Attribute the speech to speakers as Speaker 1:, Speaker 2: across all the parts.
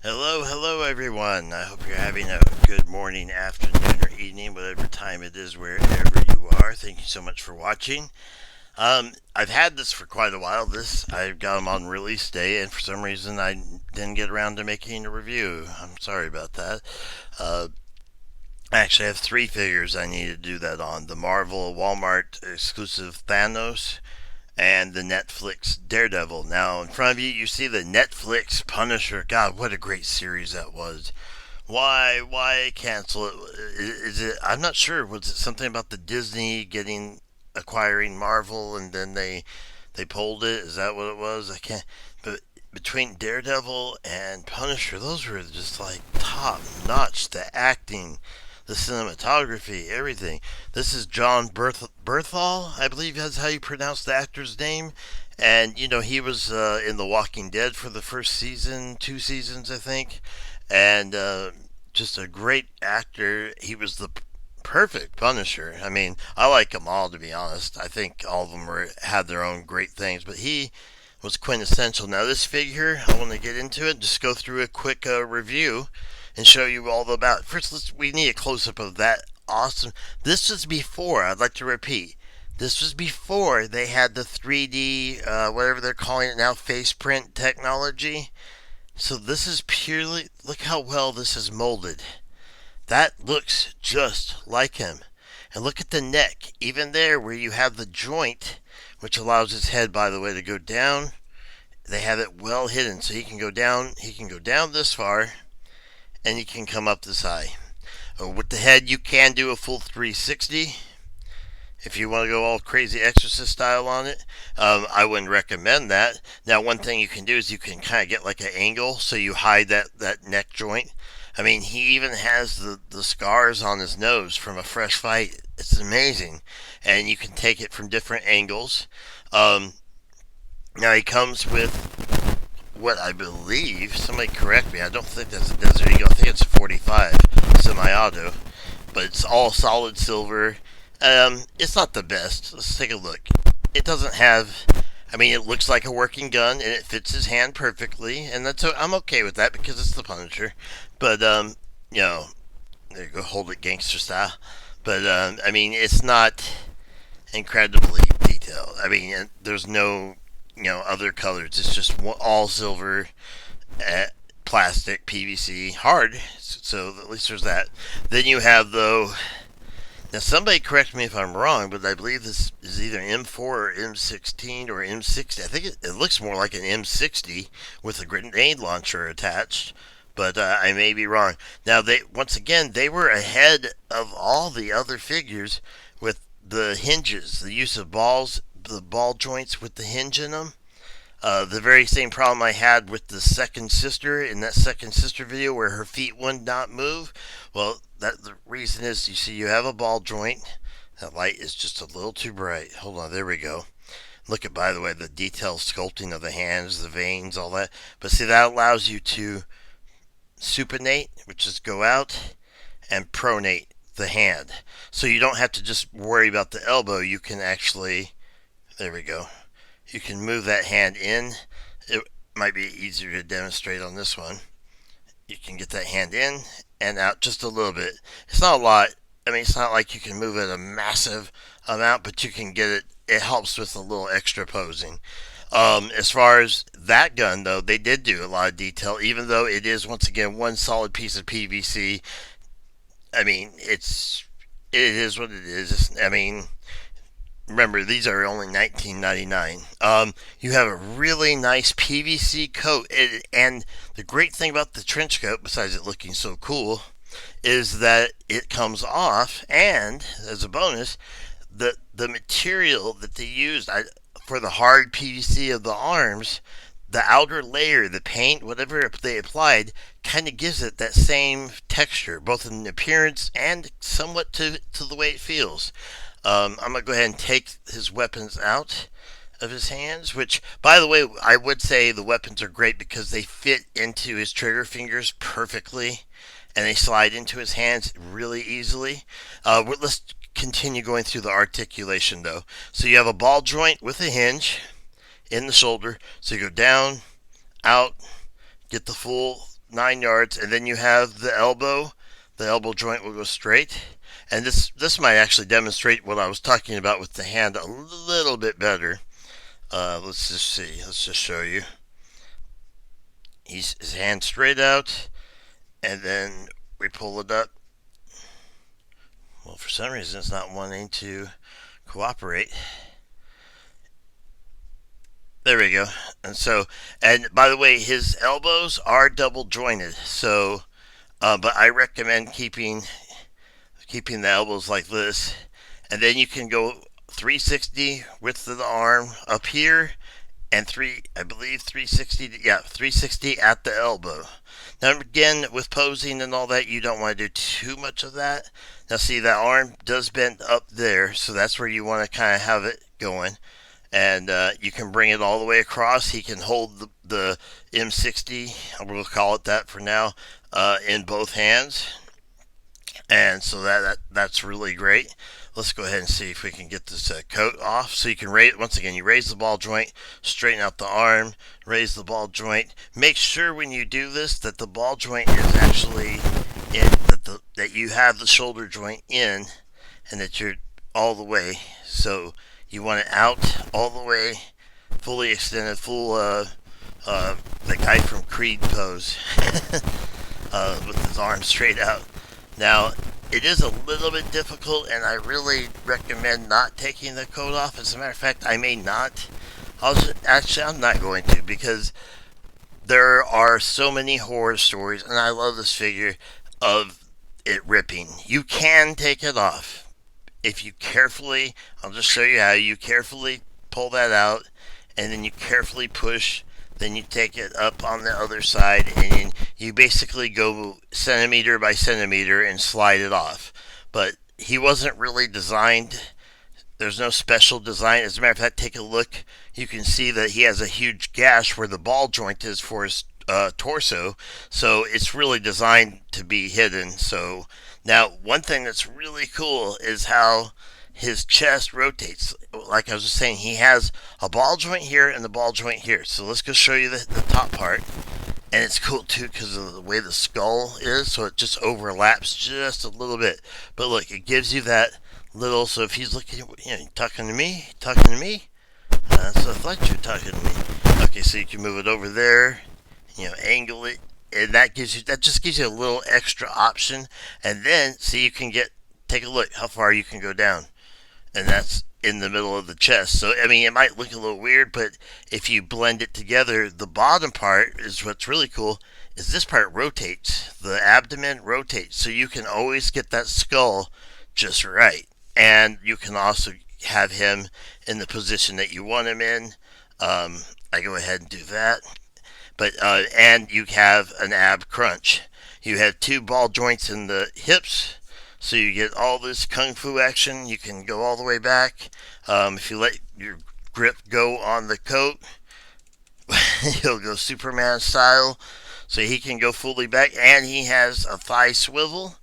Speaker 1: Hello, hello everyone. I hope you're having a good morning, afternoon, or evening, whatever time it is, wherever you are. Thank you so much for watching. I've had this for quite a while. I got them on release day, and for some reason I didn't get around to making a review. I'm sorry about that. Uh, I actually have three figures I need to do that on: the Marvel Walmart exclusive Thanos, and the Netflix Daredevil. Now, in front of you, you see the Netflix Punisher. God, what a great series that was. Why cancel it? Is it? I'm not sure. Was it something about the Disney acquiring Marvel and then they pulled it? Is that what it was? I can't. But between Daredevil and Punisher, those were just like top notch. The acting, the cinematography, everything. This is Jon Bernthal, I believe that's how you pronounce the actor's name. And he was in The Walking Dead for the first season, 2 seasons, I think, and just a great actor. He was the perfect Punisher. I mean, I like them all, to be honest. I think all of them had their own great things, but he was quintessential. Now, this figure, I want to get into it. Just go through a quick review and show you all about it. First, we need a close up of that awesome. This was before. I'd like to repeat. This was before they had the 3D, whatever they're calling it now, face print technology. So this is purely, look how well this is molded. That looks just like him. And look at the neck, even there where you have the joint, which allows his head, by the way, to go down. They have it well hidden, so he can go down. He can go down this far, and he can come up this high. With the head, you can do a full 360 if you want to go all crazy exorcist style on it. I wouldn't recommend that. Now, one thing you can do is you can kind of get like an angle so you hide that neck joint. I mean, he even has the scars on his nose from a fresh fight. It's amazing. And you can take it from different angles. Um, Now, he comes with what I believe, somebody correct me, I don't think that's a Desert Eagle. I think it's a 45 semi-auto. But it's all solid silver. It's not the best. Let's take a look. It doesn't have. I mean, it looks like a working gun and it fits his hand perfectly, and I'm okay with that because it's the Punisher. But you know, there you go, hold it gangster style. But I mean, it's not incredibly detailed. I mean, there's no other colors. It's just all silver, plastic, PVC, hard. So at least there's that. Then you have though. Now, somebody correct me if I'm wrong, but I believe this is either M4 or M16 or M60. I think it looks more like an M60 with a grenade launcher attached, but I may be wrong. Now, once again they were ahead of all the other figures with the hinges, the use of balls, the ball joints with the hinge in them. The very same problem I had with the second sister in that second sister video where her feet would not move. Well, the reason is, you see, you have a ball joint. That light is just a little too bright. Hold on, there we go. Look at, by the way, the detailed sculpting of the hands, the veins, all that. But see, that allows you to supinate, which is go out, and pronate the hand. So you don't have to just worry about the elbow. You can actually, there we go, you can move that hand in. It might be easier to demonstrate on this one. You can get that hand in and out just a little bit. It's not a lot. I mean, it's not like you can move it a massive amount, but you can get it. It helps with a little extra posing. As far as that gun, though, they did do a lot of detail, even though it is, once again, one solid piece of PVC. I mean, it is what it is. I mean, remember, these are only $19.99. You have a really nice PVC coat, and the great thing about the trench coat, besides it looking so cool, is that it comes off, and as a bonus, the material that they used for the hard PVC of the arms, the outer layer, the paint, whatever they applied, kind of gives it that same texture, both in appearance and somewhat to the way it feels. I'm going to go ahead and take his weapons out of his hands, which, by the way, I would say the weapons are great because they fit into his trigger fingers perfectly and they slide into his hands really easily. Let's continue going through the articulation, though. So you have a ball joint with a hinge in the shoulder. So you go down, out, get the full 9 yards, and then you have the elbow. The elbow joint will go straight. And this might actually demonstrate what I was talking about with the hand a little bit better. Let's just see. Let's just show you. His hand straight out, and then we pull it up. Well, for some reason, it's not wanting to cooperate. There we go. And by the way, his elbows are double jointed. But I recommend keeping the elbows like this, and then you can go 360 width of the arm up here, and I believe 360. Yeah, 360 at the elbow. Now again, with posing and all that, you don't want to do too much of that. Now see, that arm does bend up there, so that's where you want to kind of have it going. And you can bring it all the way across. He can hold the M60, we'll call it that for now, in both hands, and so that's really great. Let's go ahead and see if we can get this coat off. So you can once again, you raise the ball joint, straighten out the arm, raise the ball joint. Make sure when you do this that the ball joint is actually in, that you have the shoulder joint in, and that you're all the way. So you want it out all the way, fully extended, the guy from Creed pose, with his arms straight out. Now, it is a little bit difficult, and I really recommend not taking the coat off. As a matter of fact, I may not. I'm not going to, because there are so many horror stories, and I love this figure, of it ripping. You can take it off. If you carefully, I'll just show you how you carefully pull that out, and then you carefully push. Then you take it up on the other side, and you basically go centimeter by centimeter and slide it off. But he wasn't really designed. There's no special design. As a matter of fact, take a look. You can see that he has a huge gash where the ball joint is for his torso. So it's really designed to be hidden. So now, one thing that's really cool is how his chest rotates. Like I was just saying, he has a ball joint here and the ball joint here. So let's go show you the top part. And it's cool too because of the way the skull is, so it just overlaps just a little bit. But look, it gives you that little, so if he's looking, talking to me, that's what I thought you were talking to me. Okay, so you can move it over there, angle it, and that just gives you a little extra option. And then, see, you can take a look how far you can go down. And that's in the middle of the chest. So, I mean, it might look a little weird, but if you blend it together, the bottom part is what's really cool, is this part rotates. The abdomen rotates, so you can always get that skull just right. And you can also have him in the position that you want him in. I go ahead and do that. But and you have an ab crunch. You have two ball joints in the hips, so you get all this kung fu action. You can go all the way back. If you let your grip go on the coat, he'll go Superman style. So he can go fully back, and he has a thigh swivel.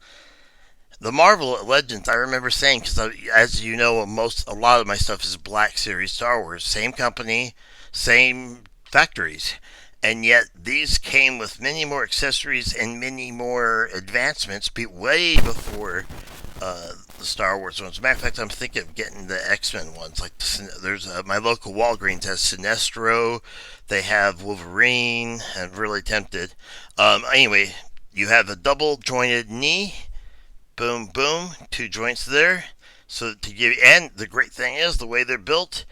Speaker 1: The Marvel Legends, I remember saying, because as you know, a lot of my stuff is Black Series Star Wars. Same company, same factories. And yet these came with many more accessories and many more advancements way before the Star Wars ones. As a matter of fact, I'm thinking of getting the X-Men ones. Like there's my local Walgreens has Sinestro. They have Wolverine. I'm really tempted. Anyway, you have a double jointed knee. Boom, boom. Two joints there. So and the great thing is the way they're built.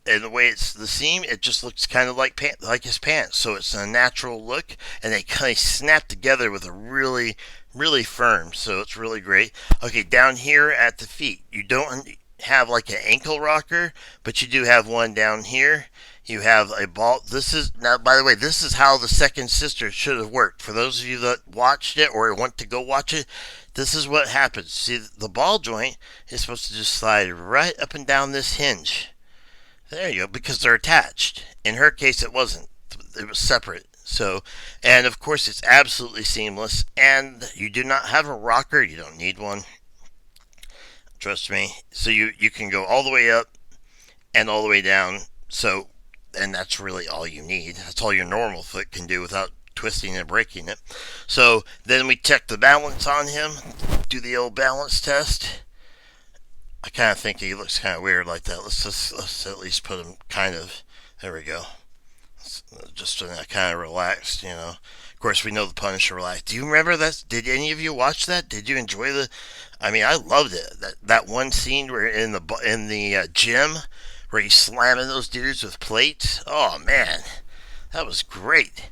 Speaker 1: And the way it's the seam, it just looks kind of like his pants. So it's a natural look, and they kind of snap together with a really, really firm. So it's really great. Okay, down here at the feet, you don't have like an ankle rocker, but you do have one down here. You have a ball. Now, by the way, this is how the second sister should have worked. For those of you that watched it or want to go watch it, this is what happens. See, the ball joint is supposed to just slide right up and down this hinge. There you go, because they're attached. In her case, it wasn't. It was separate. So, and of course, it's absolutely seamless. And you do not have a rocker. You don't need one. Trust me. So you can go all the way up and all the way down. So, and that's really all you need. That's all your normal foot can do without twisting and breaking it. So then we check the balance on him, do the old balance test. I kind of think he looks kind of weird like that. Let's at least put him kind of. There we go. Just kind of relaxed, you know. Of course, we know the Punisher relaxed. Do you remember that? Did any of you watch that? Did you enjoy the? I mean, I loved it. That one scene where in the gym where he's slamming those dudes with plates. Oh man, that was great.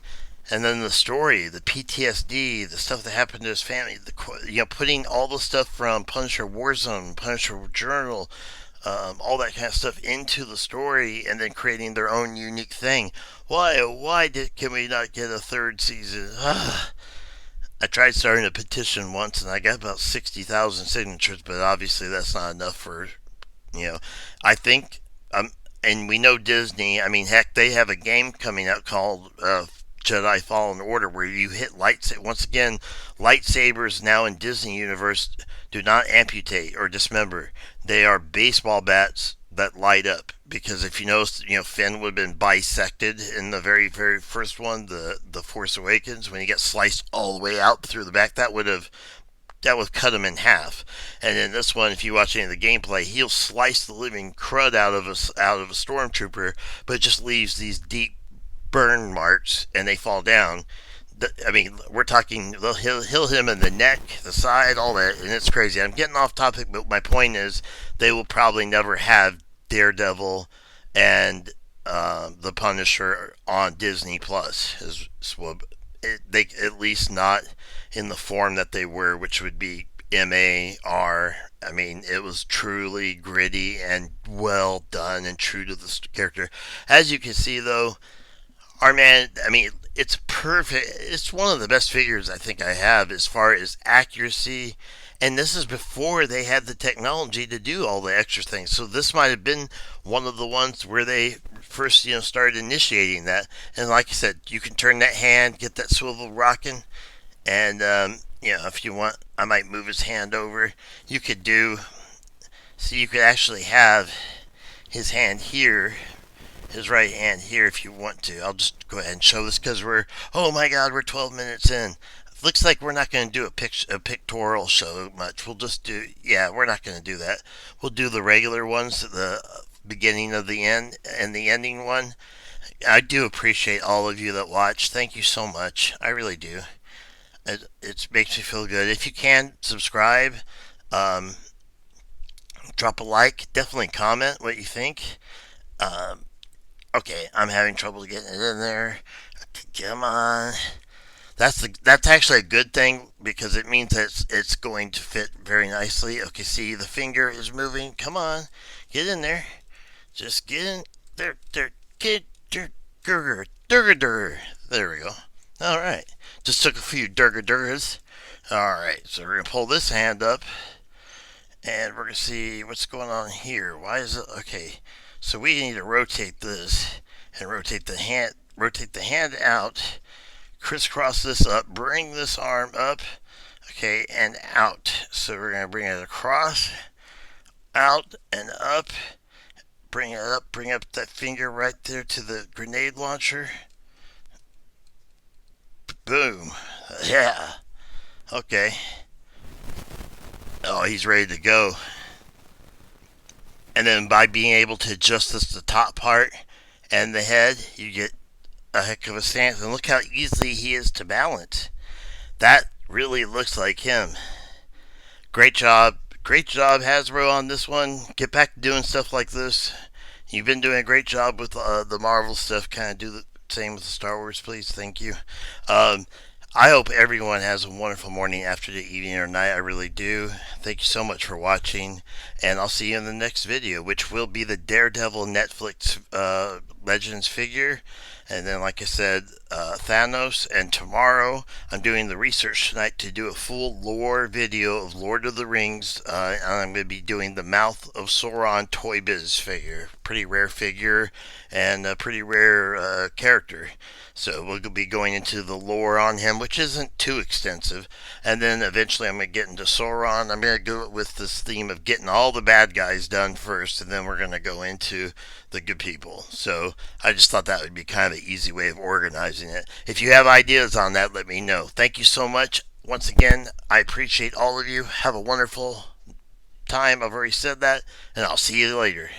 Speaker 1: And then the story, the PTSD, the stuff that happened to his family, putting all the stuff from Punisher Warzone, Punisher Journal, all that kind of stuff into the story, and then creating their own unique thing. Can we not get a third season? I tried starting a petition once, and I got about 60,000 signatures, but obviously that's not enough for, you know, I think, and we know Disney. I mean, heck, they have a game coming out called Jedi Fallen Order, where you hit once again, lightsabers now in Disney universe do not amputate or dismember. They are baseball bats that light up. Because if you notice, Finn would have been bisected in the very, very first one, the Force Awakens, when he got sliced all the way out through the back. That would cut him in half. And in this one, if you watch any of the gameplay, he'll slice the living crud out of a stormtrooper, but it just leaves these deep burn marks, and they fall down. I mean, we're talking, he'll hit him in the neck, the side, all that, and it's crazy. I'm getting off topic, but my point is, they will probably never have Daredevil and the Punisher on Disney Plus. They at least not in the form that they were, which would be MAR. I mean, it was truly gritty and well done and true to the character. As you can see, though, our man, I mean, it's perfect. It's one of the best figures I think I have as far as accuracy. And this is before they had the technology to do all the extra things. So this might have been one of the ones where they first, started initiating that. And like I said, you can turn that hand, get that swivel rocking. And, if you want, I might move his hand over. You could actually have his hand here, his right hand here if you want to. I'll just go ahead and show this because we're 12 minutes in. Looks like we're not going to do a pictorial show much. We're not going to do that. We'll do the regular ones at the beginning of the end and the ending one. I do appreciate all of you that watch. Thank you so much. I really do. It makes me feel good. If you can, subscribe. Drop a like. Definitely comment what you think. Okay, I'm having trouble getting it in there. Okay, come on. That's actually a good thing because it means that it's going to fit very nicely. Okay, see, the finger is moving. Come on, get in there. Just get in there. Get durger. There we go. All right, just took a few durgers. All right, so we're gonna pull this hand up, and we're gonna see what's going on here. Why is it okay? So we need to rotate this and rotate the hand out. Crisscross this up, bring this arm up, okay, and out. So we're going to bring it across, out, and up. Bring up that finger right there to the grenade launcher. Boom. Yeah. Okay. Oh, he's ready to go. And then by being able to adjust the top part and the head, you get a heck of a stance. And look how easy he is to balance. That really looks like him. Great job. Great job, Hasbro, on this one. Get back to doing stuff like this. You've been doing a great job with the Marvel stuff. Kind of do the same with the Star Wars, please. Thank you. I hope everyone has a wonderful morning, afternoon, evening, or night. I really do. Thank you so much for watching, and I'll see you in the next video, which will be the Daredevil Netflix Legends figure. And then, like I said, Thanos. And tomorrow, I'm doing the research tonight to do a full lore video of Lord of the Rings. And I'm going to be doing the Mouth of Sauron Toy Biz figure. Pretty rare figure and a pretty rare character. So we'll be going into the lore on him, which isn't too extensive. And then eventually I'm going to get into Sauron. I'm going to go with this theme of getting all the bad guys done first, and then we're going to go into the good people. So So I just thought that would be kind of an easy way of organizing it. If you have ideas on that, let me know. Thank you so much. Once again, I appreciate all of you. Have a wonderful time. I've already said that, and I'll see you later.